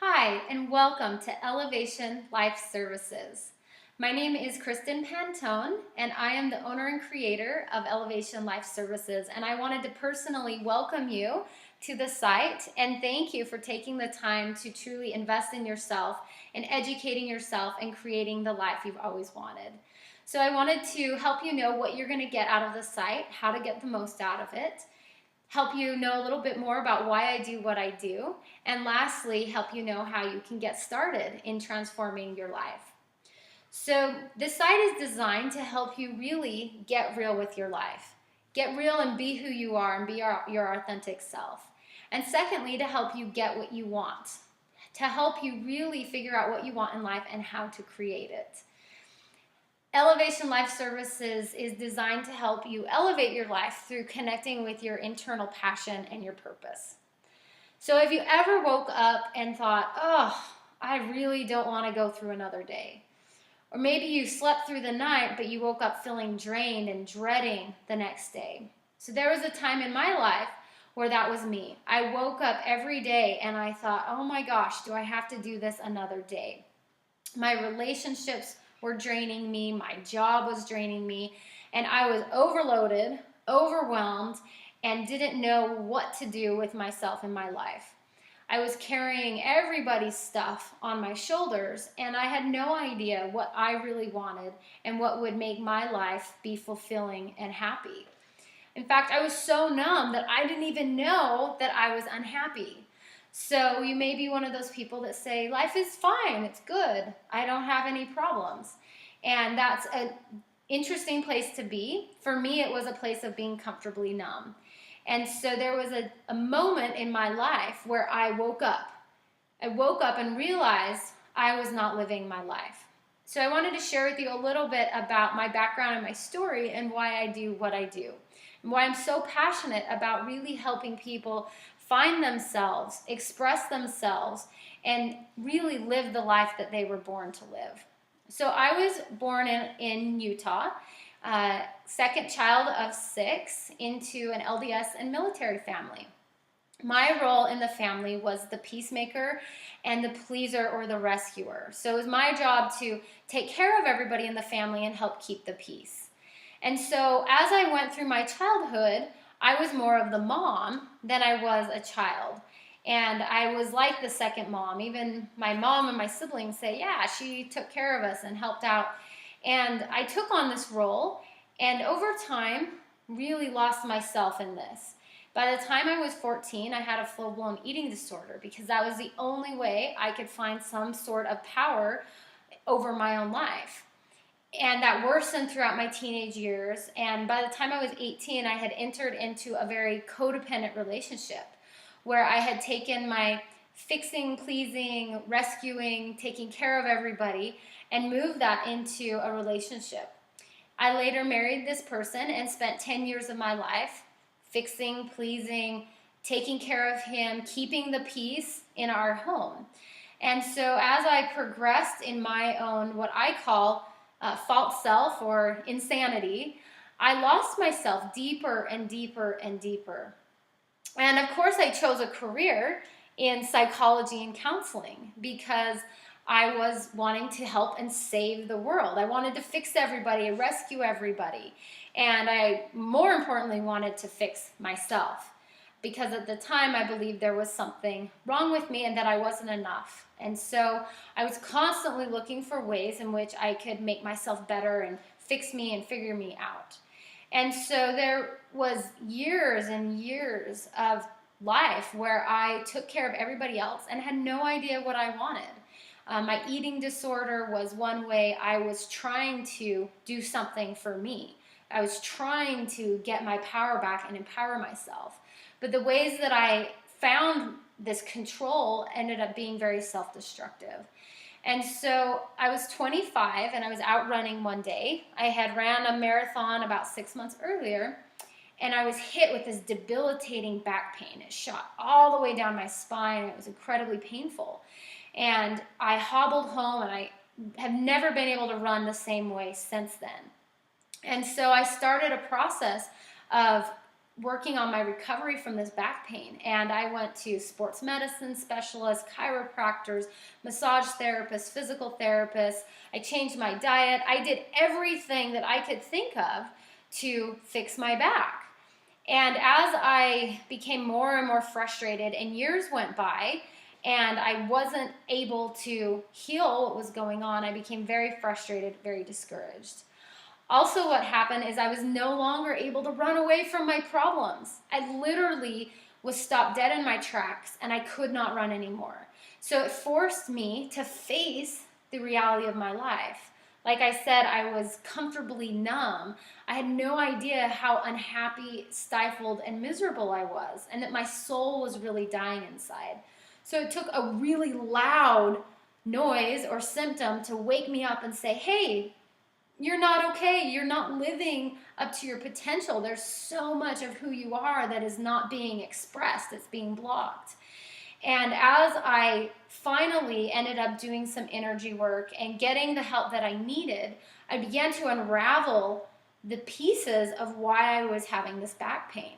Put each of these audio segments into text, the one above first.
Hi, and welcome to Elevation Life Services. My name is Kristen Pantone, and I am the owner and creator of Elevation Life Services. And I wanted to personally welcome you to the site and thank you for taking the time to truly invest in yourself and educating yourself and creating the life you've always wanted. So, I wanted to help you know what you're going to get out of the site, how to get the most out of it, help you know a little bit more about why I do what I do, and lastly, help you know how you can get started in transforming your life. So, this site is designed to help you really get real with your life. Get real and be who you are and be your authentic self. And secondly, to help you get what you want, to help you really figure out what you want in life and how to create it. Elevation Life Services is designed to help you elevate your life through connecting with your internal passion and your purpose. So if you ever woke up and thought, oh, I really don't want to go through another day, or maybe you slept through the night, but you woke up feeling drained and dreading the next day. So there was a time in my life where that was me. I woke up every day and I thought, oh my gosh, do I have to do this another day? My relationships were draining me, my job was draining me, and I was overloaded, overwhelmed, and didn't know what to do with myself in my life. I was carrying everybody's stuff on my shoulders, and I had no idea what I really wanted and what would make my life be fulfilling and happy. In fact, I was so numb that I didn't even know that I was unhappy. So you may be one of those people that say, life is fine, it's good, I don't have any problems. And that's an interesting place to be. For me, it was a place of being comfortably numb. And so there was a moment in my life where I woke up. I woke up and realized I was not living my life. So I wanted to share with you a little bit about my background and my story and why I do what I do, and why I'm so passionate about really helping people find themselves, express themselves, and really live the life that they were born to live. So I was born in Utah, second child of 6 into an LDS and military family. My role in the family was the peacemaker and the pleaser or the rescuer. So it was my job to take care of everybody in the family and help keep the peace. And so as I went through my childhood, I was more of the mom than I was a child. And I was like the second mom. Even my mom and my siblings say, yeah, she took care of us and helped out. And I took on this role and over time really lost myself in this. By the time I was 14, I had a full-blown eating disorder because that was the only way I could find some sort of power over my own life. And that worsened throughout my teenage years. And by the time I was 18, I had entered into a very codependent relationship where I had taken my fixing, pleasing, rescuing, taking care of everybody and moved that into a relationship. I later married this person and spent 10 years of my life fixing, pleasing, taking care of him, keeping the peace in our home. And so as I progressed in my own, what I call false self or insanity, I lost myself deeper and deeper and deeper. And of course, I chose a career in psychology and counseling because I was wanting to help and save the world. I wanted to fix everybody, rescue everybody. And I, more importantly, wanted to fix myself because at the time I believed there was something wrong with me and that I wasn't enough. And so I was constantly looking for ways in which I could make myself better and fix me and figure me out. And so there was years and years of life where I took care of everybody else and had no idea what I wanted. My eating disorder was one way I was trying to do something for me. I was trying to get my power back and empower myself. But the ways that I found this control ended up being very self-destructive. And so I was 25 and I was out running one day. I had ran a marathon about 6 months earlier and I was hit with this debilitating back pain. It shot all the way down my spine. It was incredibly painful. And I hobbled home and I have never been able to run the same way since then. And so I started a process of working on my recovery from this back pain. And I went to sports medicine specialists, chiropractors, massage therapists, physical therapists. I changed my diet. I did everything that I could think of to fix my back. And as I became more and more frustrated and years went by and I wasn't able to heal what was going on, I became very frustrated, very discouraged. Also, what happened is I was no longer able to run away from my problems. I literally was stopped dead in my tracks and I could not run anymore. So it forced me to face the reality of my life. Like I said, I was comfortably numb. I had no idea how unhappy, stifled, and miserable I was, and that my soul was really dying inside. So it took a really loud noise or symptom to wake me up and say, hey, you're not okay. You're not living up to your potential. There's so much of who you are that is not being expressed. It's being blocked. And as I finally ended up doing some energy work and getting the help that I needed, I began to unravel the pieces of why I was having this back pain.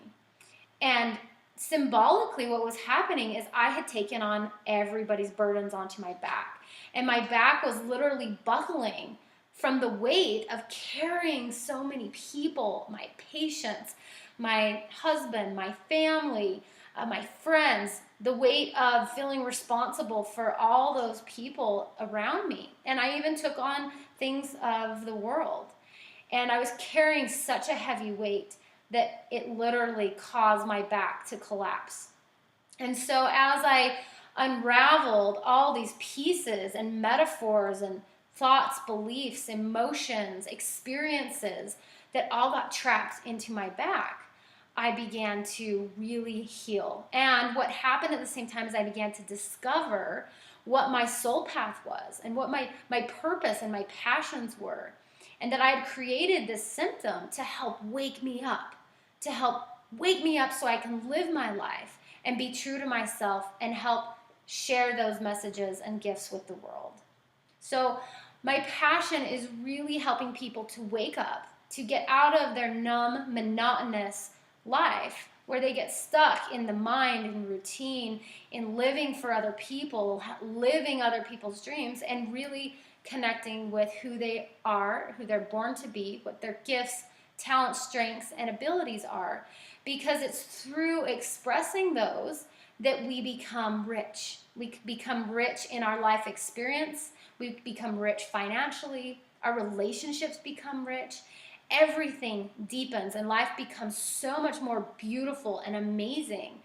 And symbolically, what was happening is I had taken on everybody's burdens onto my back. And my back was literally buckling from the weight of carrying so many people, my patients, my husband, my family, my friends, the weight of feeling responsible for all those people around me. And I even took on things of the world. And I was carrying such a heavy weight that it literally caused my back to collapse. And so as I unraveled all these pieces and metaphors and thoughts, beliefs, emotions, experiences that all got trapped into my back, I began to really heal. And what happened at the same time is I began to discover what my soul path was and what my purpose and my passions were. And that I had created this symptom to help wake me up, so I can live my life and be true to myself and help share those messages and gifts with the world. So my passion is really helping people to wake up, to get out of their numb, monotonous life where they get stuck in the mind and routine, in living for other people, living other people's dreams, and really connecting with who they are, who they're born to be, what their gifts, talents, strengths, and abilities are. Because it's through expressing those that we become rich. We become rich in our life experience. We become rich financially. Our relationships become rich. Everything deepens and life becomes so much more beautiful and amazing.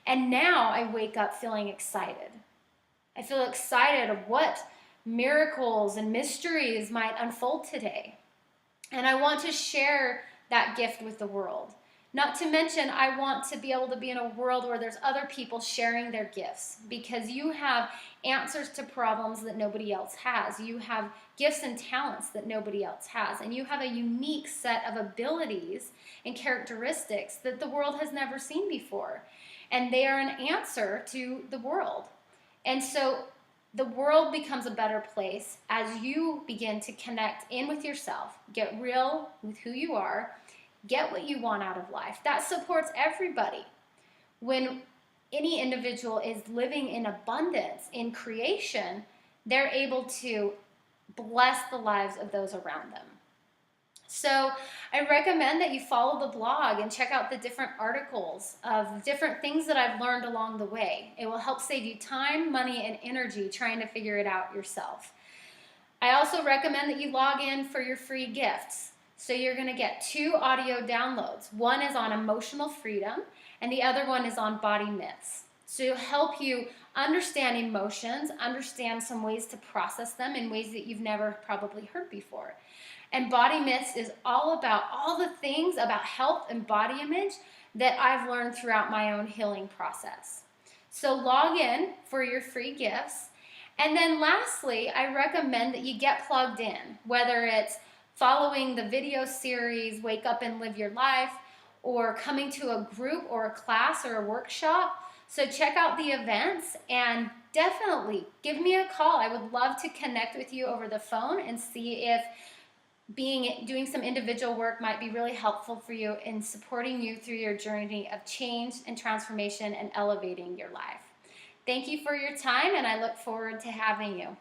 And now I wake up feeling excited. I feel excited of what miracles and mysteries might unfold today. And I want to share that gift with the world. Not to mention, I want to be able to be in a world where there's other people sharing their gifts, because you have answers to problems that nobody else has. You have gifts and talents that nobody else has. And you have a unique set of abilities and characteristics that the world has never seen before. And they are an answer to the world. And so the world becomes a better place as you begin to connect in with yourself, get real with who you are, get what you want out of life. That supports everybody. When any individual is living in abundance, in creation, they're able to bless the lives of those around them. So I recommend that you follow the blog and check out the different articles of different things that I've learned along the way. It will help save you time, money, and energy trying to figure it out yourself. I also recommend that you log in for your free gifts. So you're going to get 2 audio downloads. One is on emotional freedom, and the other one is on body myths. So it'll help you understand emotions, understand some ways to process them in ways that you've never probably heard before. And body myths is all about all the things about health and body image that I've learned throughout my own healing process. So log in for your free gifts. And then lastly, I recommend that you get plugged in, whether it's following the video series, Wake Up and Live Your Life, or coming to a group or a class or a workshop. So check out the events and definitely give me a call. I would love to connect with you over the phone and see if doing some individual work might be really helpful for you in supporting you through your journey of change and transformation and elevating your life. Thank you for your time, and I look forward to having you.